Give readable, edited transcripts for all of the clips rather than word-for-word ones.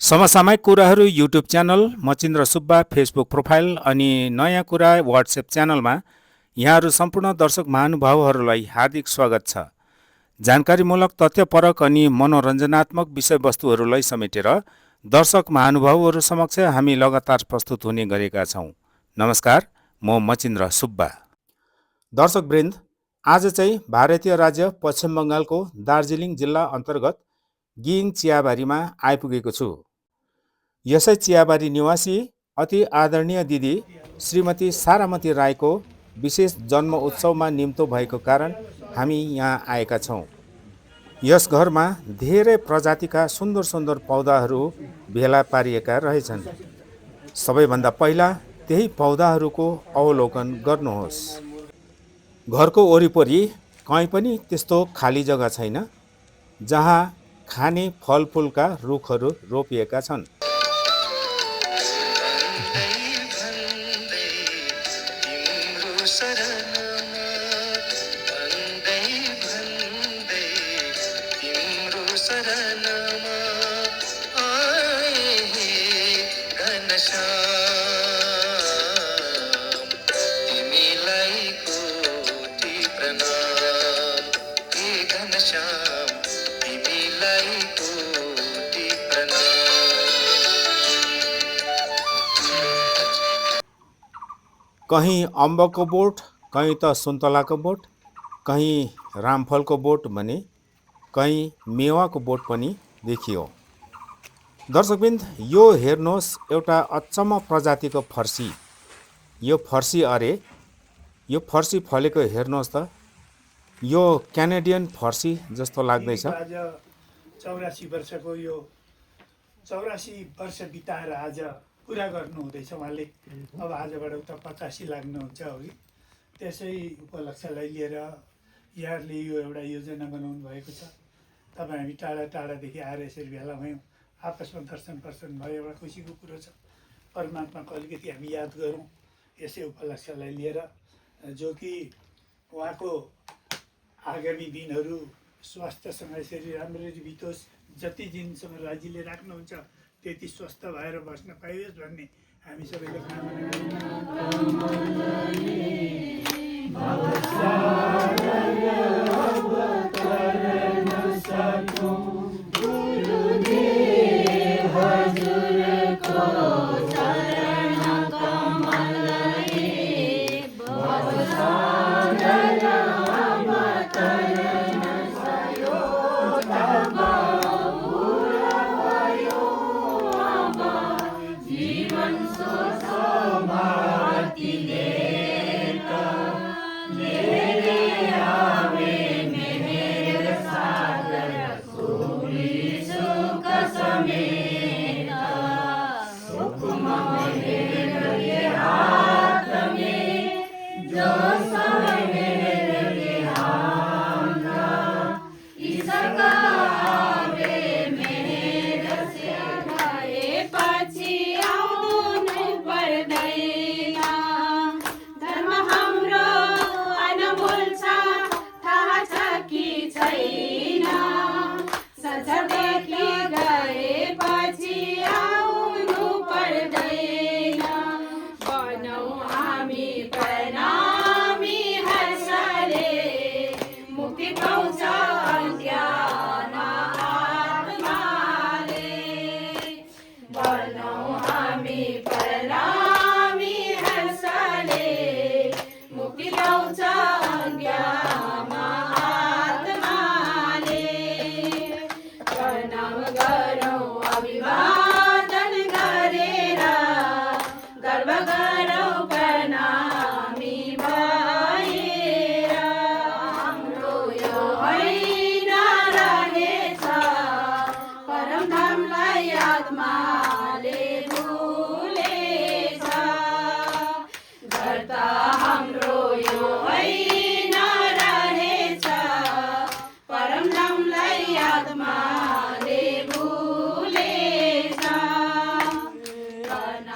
समसामयिक कुराहरू YouTube channel, Machindra Subba Facebook profile अनि नयाँ कुरा वाट्सएप च्यानलमा यहाँहरू सम्पूर्ण दर्शक महानुभावहरूलाई हार्दिक स्वागत छ। जानकारीमूलक, तथ्यपरक अनि मनोरञ्जनात्मक विषयवस्तुहरूलाई समेटेर दर्शक महानुभावहरू समक्ष हामी लगातार प्रस्तुत हुने गरेका छौँ। नमस्कार, म मचिन्द्र सुब्बा। दर्शकवृन्द, आज चाहिँ भारतीय राज्य पश्चिम बङ्गालको दार्जिलिङ जिल्ला अन्तर्गत गिङ चियाबारीमा आइपुगेको छु। यसै चियाबारी निवासी अति आदरणीय दिदी श्रीमती सारामती राईको विशेष जन्म उत्सवमा निम्तो भएको कारण हामी यहाँ आएका छौँ। यस घरमा धेरै प्रजातिका सुन्दर सुन्दर पौधाहरू भेला पारिएका रहेछन्। सबैभन्दा पहिला त्यही पौधाहरूको अवलोकन गर्नुहोस्। घरको वरिपरि कहीँ पनि त्यस्तो खाली जग्गा छैन जहाँ खाने फलफुलका रुखहरू रोपिएका छन्। कहीँ अम्बकको बोट, कहीँ त सुन्तलाको बोट, कहीँ रामफलको बोट भने कहीँ मेवाको बोट पनि देखियो। दर्शकवृन्द, यो हेर्नुहोस्, एउटा अचम्म प्रजातिको फर्सी। यो फर्सी अरे यो फर्सी फलेको हेर्नुहोस् त। यो क्यानेडियन फर्सी जस्तो लाग्दैछ। 84 वर्ष बिताएर आज पुरा गर्नु हुँदैछ उहाँले। अब आजबाट उता 85 लाग्नुहुन्छ अघि। त्यसै उपलक्ष्यलाई लिएर यहाँहरूले यो एउटा योजना बनाउनु भएको छ। तपाईँ हामी टाढा टाढादेखि आएर यसरी भेला भयौँ, आपसमा दर्शन भयो, एउटा खुसीको कुरो छ। परमात्माको अलिकति हामी याद गरौँ यसै उपलक्ष्यलाई लिएर, जो कि उहाँको आगामी दिनहरू स्वास्थ्यसँग यसरी राम्ररी बितोस्। जति दिनसम्म राज्यले राख्नुहुन्छ त्यति स्वस्थ भएर बस्न पाइयोस् भन्ने हामी सबैले कामना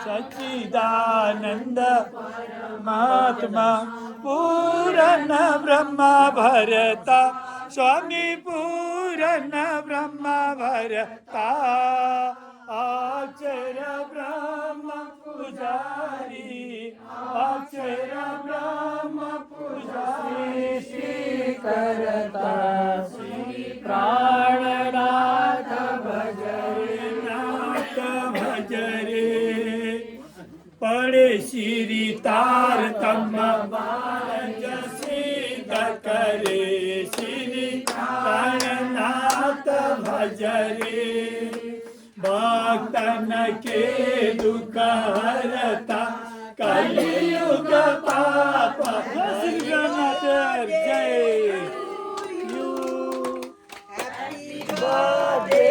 सच्चिदानंद परमात्मा पूर्ण ब्रह्म भरता स्वामी पूर्ण ब्रह्म भरता अक्षर ब्रह्म पुजारी, अक्षर ब्रह्म पुजारी, श्री करता श्री प्राणनाथ भजरे, नाथ भजरे, पढ़े श्री तार तम बाज सिद्ध करे, श्री प्राणनाथ भजरे, भक्तन के दुख हरता कलियुग पाप। श्री जगन्नाथ जय। You birthday.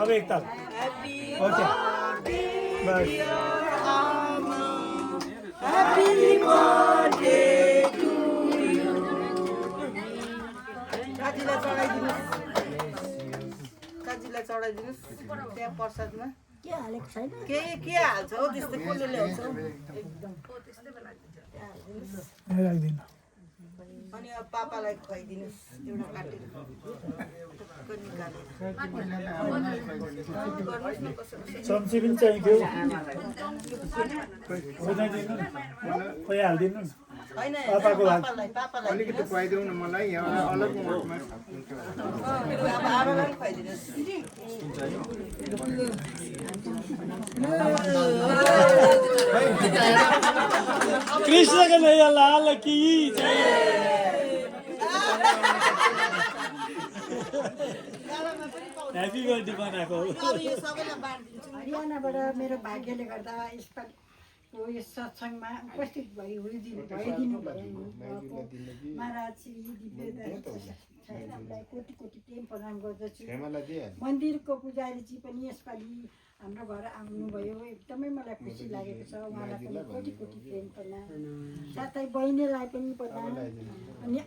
अब एक तक ओके बस। Happy birthday to you. काजीलाई चढाइदिनुहोस् त्यहाँ प्रसादमा के हालेको छैन के हाल्छ हौ त्यस्तो कसले ल्याउँछ हौ? राख्दिनु। अनि अब पापालाई खुवाइदिनुहोस् एउटा काटेर टक्क निकालेर। गर्नुहोस् न कसो कसो। चम्ची पनि चाहिन्थ्यो। खोइ हालिदिनु। होइन पापाको लागि। पापालाई अलिकति खुवाइदेऊ न मलाई यहाँ अलग मोडमा अब आमालाई खुवाइदिनुहोस्। कृष्णको नैया लाल की जय। ह्याप्पी बर्थडे बनाएको हो। अब यो सबैलाई बाँडिदिन्छु। हरियाणाबाट मेरो भाग्यले गर्दा यसपालिको यस सत्सङ्गमा उपस्थित भइदिनु भएको महाराज श्री दिव्यदास साईलाई कोटि कोटि प्रेम प्रणाम गर्दछु। मन्दिरको पुजारीजी पनि यसपालि हाम्रो घर आउनुभयो, एकदमै मलाई खुसी लागेको छ। उहाँलाई पनि कोटि कोटि प्रेम प्रणाम, साथै बहिनीलाई पनि प्रणाम। अनि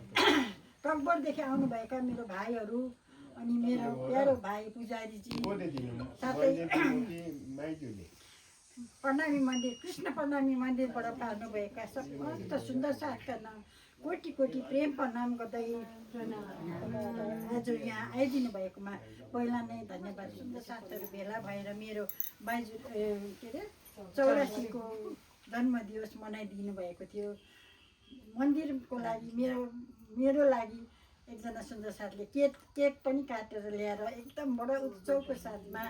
टकबरदेखि आउनुभएका मेरो भाइहरू अनि मेरो प्यारो भाइ पुजारीजी, साथै प्रणामी मन्दिर कृष्ण प्रणामी मन्दिरबाट पार्नुभएका समस्त सुन्दर साथकर्न कोटि कोटि प्रेम प्रणाम गर्दै आज यहाँ आइदिनु भएकोमा पहिला नै धन्यवाद। सुन्दर साथहरू भेला भएर मेरो बाइजु के अरे 84को जन्मदिवस मनाइदिनु भएको थियो। मन्दिरको लागि मेरो लागि एकजना सुन्दर साथले केक पनि काटेर ल्याएर एकदम बडो उत्सवको साथमा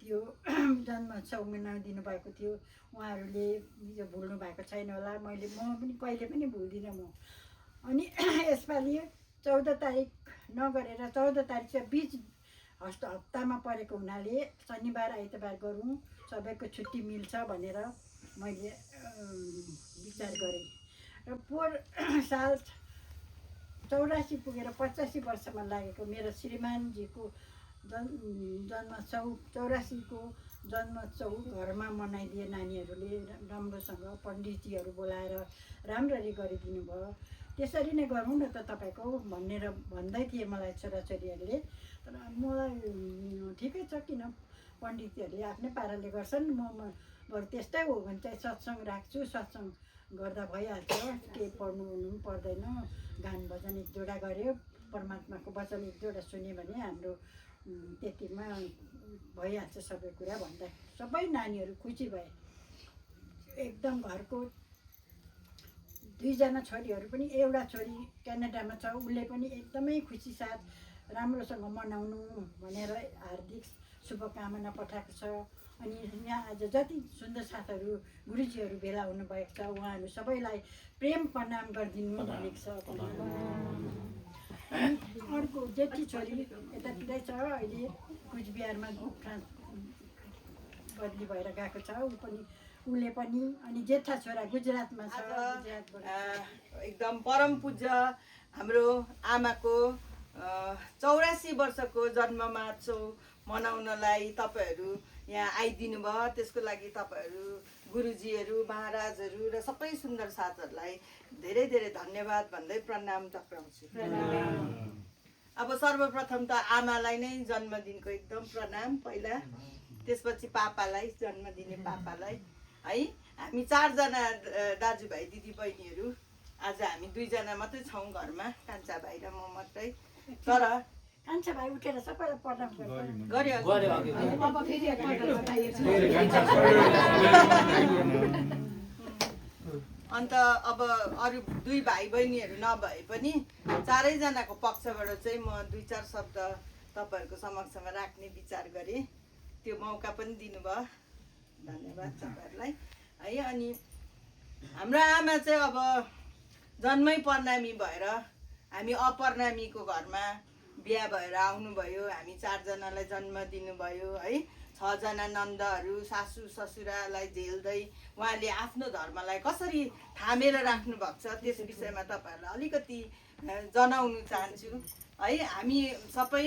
त्यो जन्मोत्सव मनाइदिनु भएको थियो। उहाँहरूले यो भुल्नु भएको छैन होला, म पनि कहिले पनि भुल्दिनँ म। अनि यसपालि 14 तारिक नगरेर 14 तारिक चाहिँ बिच हप्तामा परेको हुनाले शनिबार आइतबार गरौँ, सबैको छुट्टी मिल्छ भनेर मैले विचार गरेँ। र पोहोर साल 84 पुगेर 85 वर्षमा लागेको मेरो श्रीमानजीको जन्मोत्सव 84को जन्मोत्सव घरमा मनाइदिए। नानीहरूले राम्रोसँग पण्डितजीहरू बोलाएर राम्ररी गरिदिनु भयो। त्यसरी नै गरौँ न त तपाईँको भनेर भन्दै थिए मलाई छोराछोरीहरूले। तर मलाई ठिकै छ, किन पण्डितहरूले आफ्नै पाराले गर्छन्, म बरु त्यस्तै हो भने चाहिँ सत्सङ्ग राख्छु। सत्सङ्ग गर्दा भइहाल्छ, केही पढ्नु पनि पर्दैन। गान भजन एक जोडा गऱ्यो, परमात्माको वचन एक जोडा सुन्यो भने हाम्रो त्यतिमा भइहाल्छ सबै कुरा भन्दा सबै नानीहरू खुसी भए। एकदम घरको 2 जना छोरीहरू पनि, एउटा छोरी क्यानाडामा छ, उसले पनि एकदमै खुसी साथ राम्रोसँग मनाउनु भनेर हार्दिक शुभकामना पठाएको छ। अनि यहाँ आज जति सुन्दर साथहरू गुरुजीहरू भेला हुनुभएको छ उहाँहरू सबैलाई प्रेम प्रणाम गरिदिनु भनेको छ। अर्को जेठी छोरी यतातिरै छ, अहिले कुचबिहारमा बदली भएर गएको छ, उसले पनि। अनि जेठा छोरा गुजरातमा छ, गुजरातबाट एकदम परम पूज्य हाम्रो आमाको 84 वर्षको जन्म महोत्सव मनाउनलाई तपाईँहरू यहाँ आइदिनु भयो। त्यसको लागि तपाईँहरू गुरुजीहरू महाराजहरू र सबै सुन्दर साथहरूलाई धेरै धेरै धन्यवाद भन्दै प्रणाम टक्राउँछु। अब सर्वप्रथम त आमालाई नै जन्मदिनको एकदम प्रणाम पहिला, त्यसपछि पापालाई जन्म दिने पापालाई है। हामी 4 जना दाजुभाइ दिदीबहिनीहरू, आज हामी 2 जना मात्रै छौँ घरमा, कान्छा भाइ र म मात्रै। तर कान्छा भाइ उठेर सबैलाई प्रणाम गर्छ गऱ्यो अब फेरि एकपल्ट बताइएको अन्त अब अरू दुई भाइ बहिनीहरू नभए पनि चारैजनाको पक्षबाट चाहिँ म 2-4 शब्द तपाईँहरूको समक्षमा राख्ने विचार गरेँ। त्यो मौका पनि दिनुभयो, धन्यवाद तपाईँहरूलाई है। अनि हाम्रो आमा चाहिँ अब जन्मै प्रणामी भएर हामी अप्रणामीको घरमा बिहा भएर आउनुभयो। हामी 4 जनालाई जन्म दिनुभयो है। 6 जना नन्दहरू सासू ससुरालाई झेल्दै उहाँले आफ्नो धर्मलाई कसरी थामेर राख्नु भएको छ त्यस विषयमा तपाईँहरूलाई अलिकति जनाउनु चाहन्छु है। हामी सबै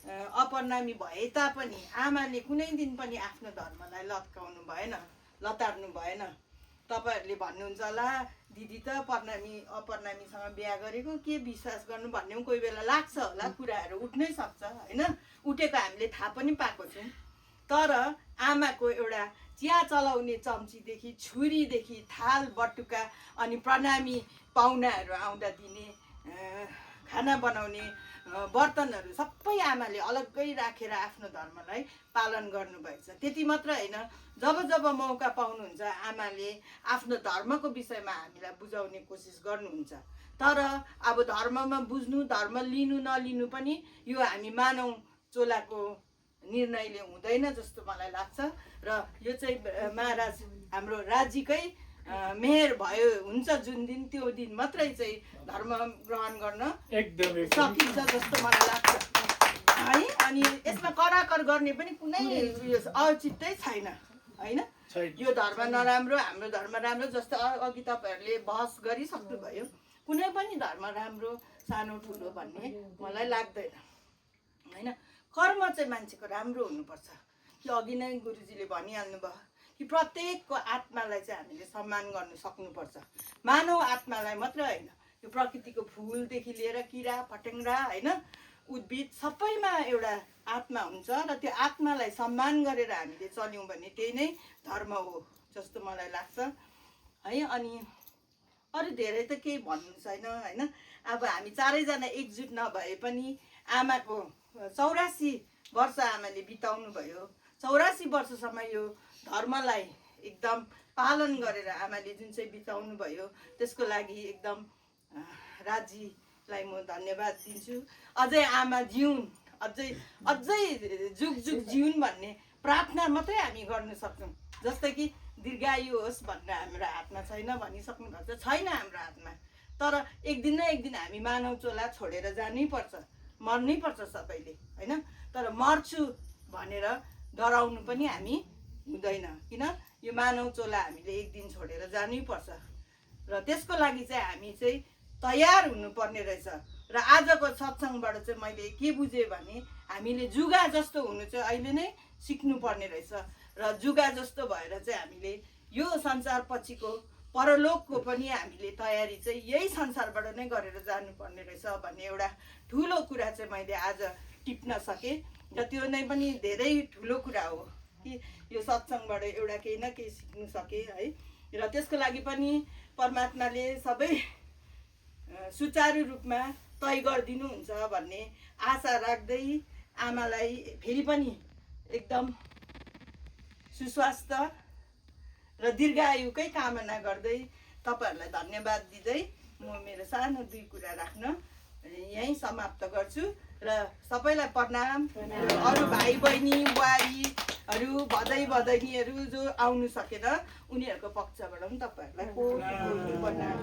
अप्रणामी भए तापनि आमाले कुनै दिन पनि आफ्नो धर्मलाई लत्काउनु भएन, लताड्नु भएन। तपाईँहरूले भन्नुहुन्छ होला दिदी त अप्रणामीसँग बिहा गरेको के विश्वास गर्नु भन्ने पनि कोही बेला लाग्छ होला, कुराहरू उठ्नै सक्छ होइन। उठेको हामीले थाहा पनि पाएको छौँ। तर आमाको एउटा चिया चलाउने चम्चीदेखि छुरीदेखि थाल बटुका अनि प्रणामी पाहुनाहरू आउँदा दिने खाना बनाउने बर्तनहरू सबै आमाले अलग्गै राखेर आफ्नो धर्मलाई पालन गर्नुभएको छ। त्यति मात्र होइन, जब जब मौका पाउनुहुन्छ आमाले आफ्नो धर्मको विषयमा हामीलाई बुझाउने कोसिस गर्नुहुन्छ। तर अब धर्ममा बुझ्नु, धर्म लिनु नलिनु पनि यो हामी मानव चोलाको निर्णयले हुँदैन जस्तो मलाई लाग्छ। र यो चाहिँ महाराज हाम्रो राज्यकै मेयर भयो हुन्छ जुन दिन, त्यो दिन मात्रै चाहिँ धर्म ग्रहण गर्न एकदमै सकिन्छ जस्तो मलाई लाग्छ है। अनि यसमा कराकर गर्ने पनि कुनै औचित्य छैन होइन। यो धर्म नराम्रो, हाम्रो धर्म राम्रो, जस्तो अघि तपाईँहरूले बहस गरिसक्नुभयो। कुनै पनि धर्म राम्रो सानो ठुलो भन्ने मलाई लाग्दैन होइन। कर्म चाहिँ मान्छेको राम्रो हुनुपर्छ कि अघि नै गुरुजीले भनिहाल्नु भयो कि प्रत्येकको आत्मालाई चाहिँ हामीले सम्मान गर्नु सक्नुपर्छ। मानव आत्मालाई मात्र होइन, यो प्रकृतिको फुलदेखि लिएर किरा फटेङ्ग्रा होइन, उद्भिद सबैमा एउटा आत्मा हुन्छ र त्यो आत्मालाई सम्मान गरेर हामीले चल्यौँ भने त्यही नै धर्म हो जस्तो मलाई लाग्छ है। अनि अरू धेरै त केही भन्नु छैन होइन। अब हामी चारैजना एकजुट नभए पनि आमाको 84 वर्ष आमाले बिताउनु भयो। 84 वर्षसम्म यो धर्मलाई एकदम पालन गरेर आमाले जुन चाहिँ बिताउनु भयो त्यसको लागि एकदम राज्यलाई म धन्यवाद दिन्छु। अझै आमा जिउन्, अझै जुग जुग जिउन् भन्ने प्रार्थना मात्रै हामी गर्न सक्छौँ। जस्तै कि दीर्घायु होस् भनेर हाम्रो हातमा छैन भनिसक्नु भएको छ, छैन हाम्रो हातमा। तर एक दिन न एक दिन हामी मानव चोला छोडेर जानै पर्छ, मर्नै पर्छ सबैले होइन। तर मर्छु भनेर डराउनु पनि हामी हुँदैन, किन यो मानव चोला हामीले एक दिन छोडेर जानै पर्छ। र त्यसको लागि चाहिँ हामी चाहिँ तयार हुनुपर्ने रहेछ। र आजको सत्सङ्गबाट चाहिँ मैले के बुझेँ भने हामीले जुगा जस्तो हुनु चाहिँ अहिले नै सिक्नुपर्ने रहेछ। र जुगा जस्तो भएर चाहिँ हामीले यो संसार पछिको परलोकको पनि हामीले तयारी चाहिँ यही संसारबाट नै गरेर जानुपर्ने रहेछ भन्ने एउटा ठुलो कुरा चाहिँ मैले आज टिप्न सकेँ। र त्यो नै पनि धेरै ठुलो कुरा हो कि यो सत्सङ्गबाट एउटा केही न केही सिक्नु सकेँ है। र त्यसको लागि पनि परमात्माले सबै सुचारू रूपमा तय गरिदिनुहुन्छ भन्ने आशा राख्दै आमालाई फेरि पनि एकदम सुस्वास्थ्य र दीर्घायुकै कामना गर्दै तपाईँहरूलाई धन्यवाद दिँदै म मेरो सानो 2 कुरा राख्न यहीँ समाप्त गर्छु। र सबैलाई प्रणाम। अरू भाइ बहिनी बुहारीहरू भदैनीहरू जो आउनु सकेन उनीहरूको पक्षबाट पनि तपाईँहरूलाई प्रणाम।